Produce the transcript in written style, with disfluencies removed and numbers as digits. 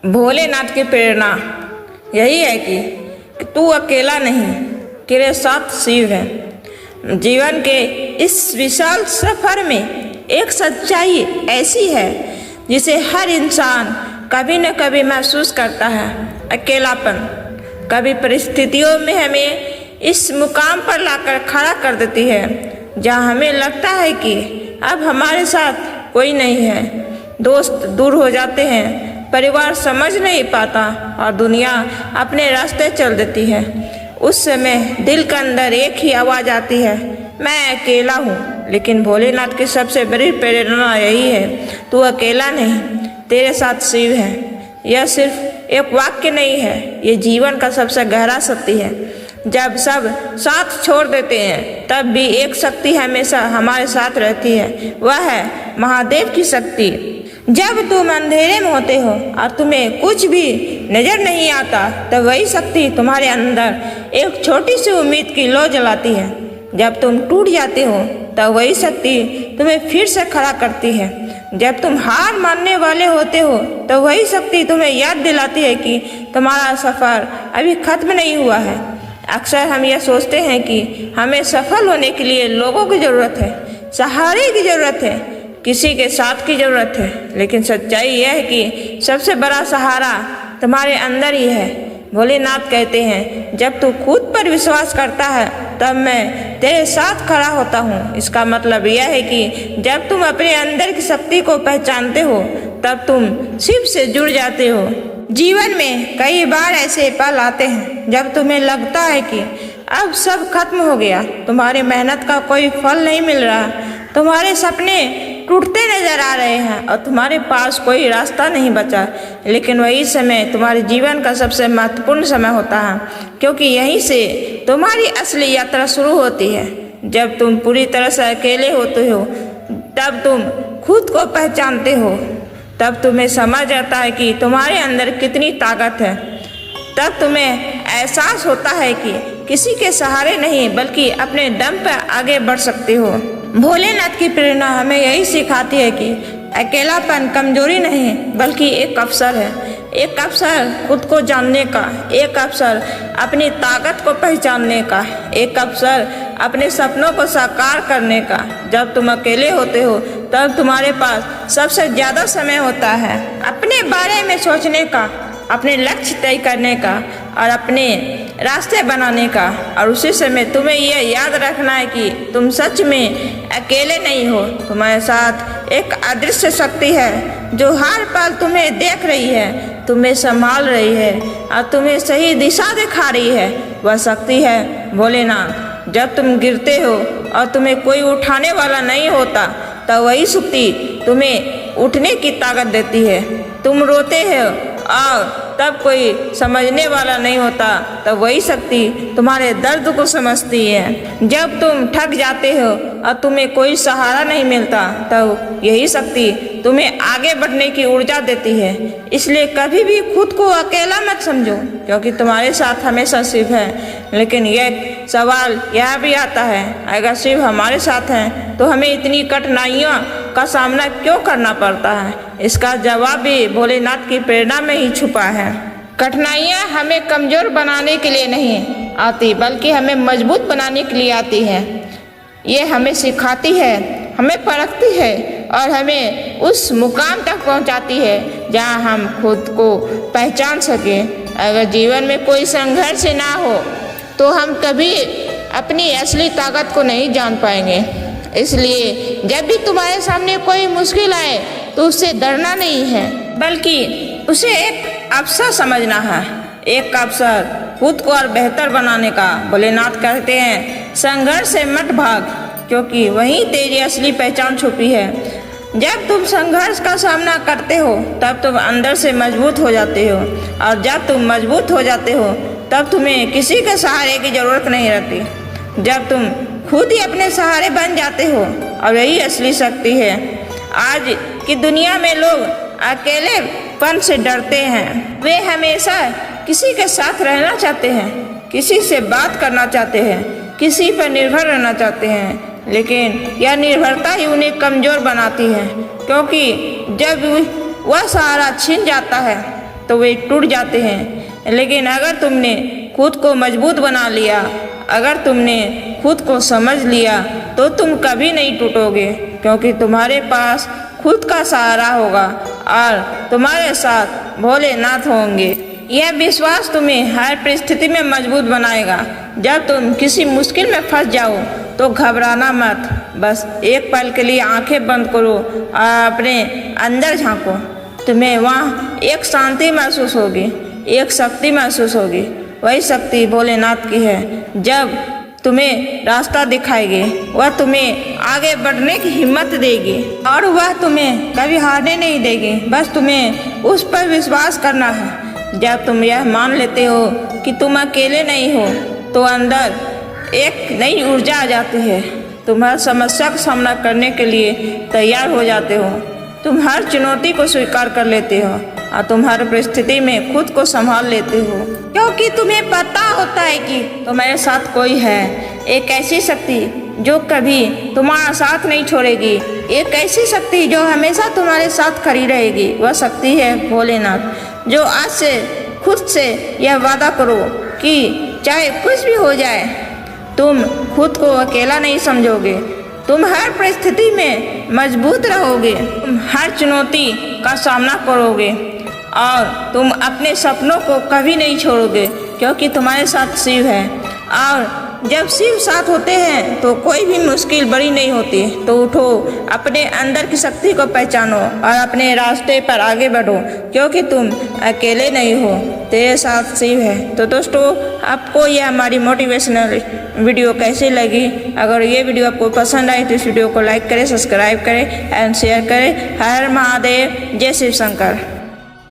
भोलेनाथ की प्रेरणा यही है कि तू अकेला नहीं, तेरे साथ शिव है। जीवन के इस विशाल सफर में एक सच्चाई ऐसी है जिसे हर इंसान कभी न कभी महसूस करता है, अकेलापन। कभी परिस्थितियों में हमें इस मुकाम पर लाकर खड़ा कर देती है जहाँ हमें लगता है कि अब हमारे साथ कोई नहीं है। दोस्त दूर हो जाते हैं, परिवार समझ नहीं पाता और दुनिया अपने रास्ते चल देती है। उस समय दिल के अंदर एक ही आवाज़ आती है, मैं अकेला हूँ। लेकिन भोलेनाथ की सबसे बड़ी प्रेरणा यही है, तू अकेला नहीं, तेरे साथ शिव है। यह सिर्फ एक वाक्य नहीं है, ये जीवन का सबसे गहरा सत्य है। जब सब साथ छोड़ देते हैं तब भी एक शक्ति हमेशा हमारे साथ रहती है, वह है महादेव की शक्ति। जब तुम अंधेरे में होते हो और तुम्हें कुछ भी नजर नहीं आता तब वही शक्ति तुम्हारे अंदर एक छोटी सी उम्मीद की लौ जलाती है। जब तुम टूट जाते हो तब वही शक्ति तुम्हें फिर से खड़ा करती है। जब तुम हार मानने वाले होते हो तो वही शक्ति तुम्हें याद दिलाती है कि तुम्हारा सफ़र अभी खत्म नहीं हुआ है। अक्सर हम यह सोचते हैं कि हमें सफल होने के लिए लोगों की ज़रूरत है, सहारे की ज़रूरत है, किसी के साथ की ज़रूरत है। लेकिन सच्चाई यह है कि सबसे बड़ा सहारा तुम्हारे अंदर ही है। भोलेनाथ कहते हैं, जब तू खुद पर विश्वास करता है तब मैं तेरे साथ खड़ा होता हूँ। इसका मतलब यह है कि जब तुम अपने अंदर की शक्ति को पहचानते हो तब तुम शिव से जुड़ जाते हो। जीवन में कई बार ऐसे पल आते हैं जब तुम्हें लगता है कि अब सब खत्म हो गया, तुम्हारी मेहनत का कोई फल नहीं मिल रहा, तुम्हारे सपने टूटते नजर आ रहे हैं और तुम्हारे पास कोई रास्ता नहीं बचा। लेकिन वही समय तुम्हारे जीवन का सबसे महत्वपूर्ण समय होता है, क्योंकि यहीं से तुम्हारी असली यात्रा शुरू होती है। जब तुम पूरी तरह से अकेले होते हो तब तुम खुद को पहचानते हो, तब तुम्हें समझ आता है कि तुम्हारे अंदर कितनी ताकत है। तब तुम्हें एहसास होता है कि किसी के सहारे नहीं बल्कि अपने दम पर आगे बढ़ सकते हो। भोलेनाथ की प्रेरणा हमें यही सिखाती है कि अकेलापन कमजोरी नहीं बल्कि एक अवसर है। एक अवसर खुद को जानने का, एक अवसर अपनी ताकत को पहचानने का, एक अवसर अपने सपनों को साकार करने का। जब तुम अकेले होते हो तब तुम्हारे पास सबसे ज़्यादा समय होता है अपने बारे में सोचने का, अपने लक्ष्य तय करने का और अपने रास्ते बनाने का। और उसी समय तुम्हें यह याद रखना है कि तुम सच में अकेले नहीं हो, तुम्हारे साथ एक अदृश्य शक्ति है जो हर पल तुम्हें देख रही है, तुम्हें संभाल रही है और तुम्हें सही दिशा दिखा रही है। वह शक्ति है भोलेनाथ। जब तुम गिरते हो और तुम्हें कोई उठाने वाला नहीं होता तब वही शक्ति तुम्हें उठने की ताकत देती है। तुम रोते हो और तब कोई समझने वाला नहीं होता तब वही शक्ति तुम्हारे दर्द को समझती है। जब तुम थक जाते हो और तुम्हें कोई सहारा नहीं मिलता तब यही शक्ति तुम्हें आगे बढ़ने की ऊर्जा देती है। इसलिए कभी भी खुद को अकेला मत समझो, क्योंकि तुम्हारे साथ हमेशा शिव है। लेकिन यह सवाल यह भी आता है, अगर शिव हमारे साथ हैं तो हमें इतनी कठिनाइयों का सामना क्यों करना पड़ता है? इसका जवाब भी भोलेनाथ की प्रेरणा में ही छुपा है। कठिनाइयाँ हमें कमज़ोर बनाने के लिए नहीं आती बल्कि हमें मजबूत बनाने के लिए आती है। ये हमें सिखाती है, हमें परखती है और हमें उस मुकाम तक पहुंचाती है जहां हम खुद को पहचान सकें। अगर जीवन में कोई संघर्ष ना हो तो हम कभी अपनी असली ताकत को नहीं जान पाएंगे। इसलिए जब भी तुम्हारे सामने कोई मुश्किल आए तो उससे डरना नहीं है बल्कि उसे एक अवसर समझना है, एक अवसर खुद को और बेहतर बनाने का। भोलेनाथ कहते हैं, संघर्ष से मत भाग, क्योंकि वहीं तेरी असली पहचान छुपी है। जब तुम संघर्ष का सामना करते हो तब तुम अंदर से मजबूत हो जाते हो और जब तुम मजबूत हो जाते हो तब तुम्हें किसी के सहारे की ज़रूरत नहीं रहती। जब तुम खुद ही अपने सहारे बन जाते हो और यही असली शक्ति है। आज की दुनिया में लोग अकेलेपन से डरते हैं। वे हमेशा किसी के साथ रहना चाहते हैं, किसी से बात करना चाहते हैं, किसी पर निर्भर रहना चाहते हैं। लेकिन यह निर्भरता ही उन्हें कमज़ोर बनाती है, क्योंकि जब वह सहारा छिन जाता है तो वे टूट जाते हैं, लेकिन अगर तुमने खुद को मजबूत बना लिया, अगर तुमने खुद को समझ लिया तो तुम कभी नहीं टूटोगे, क्योंकि तुम्हारे पास खुद का सहारा होगा और तुम्हारे साथ भोलेनाथ होंगे। यह विश्वास तुम्हें हर परिस्थिति में मजबूत बनाएगा। जब तुम किसी मुश्किल में फंस जाओ तो घबराना मत, बस एक पल के लिए आंखें बंद करो और अपने अंदर झांको। तुम्हें वहाँ एक शांति महसूस होगी, एक शक्ति महसूस होगी। वही शक्ति भोलेनाथ की है। जब तुम्हें रास्ता दिखाएगी, वह तुम्हें आगे बढ़ने की हिम्मत देगी और वह तुम्हें कभी हारने नहीं देगी। बस तुम्हें उस पर विश्वास करना है। जब तुम यह मान लेते हो कि तुम अकेले नहीं हो तो अंदर एक नई ऊर्जा आ जाती है। तुम हर समस्या का सामना करने के लिए तैयार हो जाते हो। तुम हर चुनौती को स्वीकार कर लेते हो और तुम हर परिस्थिति में खुद को संभाल लेते हो, क्योंकि तुम्हें पता होता है कि तुम्हारे साथ कोई है। एक ऐसी शक्ति जो कभी तुम्हारा साथ नहीं छोड़ेगी, एक ऐसी शक्ति जो हमेशा तुम्हारे साथ खड़ी रहेगी। वह शक्ति है भोलेनाथ। जो आज से खुद से यह वादा करो कि चाहे कुछ भी हो जाए, तुम खुद को अकेला नहीं समझोगे। तुम हर परिस्थिति में मजबूत रहोगे, तुम हर चुनौती का सामना करोगे और तुम अपने सपनों को कभी नहीं छोड़ोगे, क्योंकि तुम्हारे साथ शिव है। और जब शिव साथ होते हैं तो कोई भी मुश्किल बड़ी नहीं होती। तो उठो, अपने अंदर की शक्ति को पहचानो और अपने रास्ते पर आगे बढ़ो, क्योंकि तुम अकेले नहीं हो, तेरे साथ शिव है। तो दोस्तों, आपको यह हमारी मोटिवेशनल वीडियो कैसी लगी? अगर ये वीडियो आपको पसंद आई तो इस वीडियो को लाइक करें, सब्सक्राइब करें एंड शेयर करें। हर महादेव, जय शिव शंकर।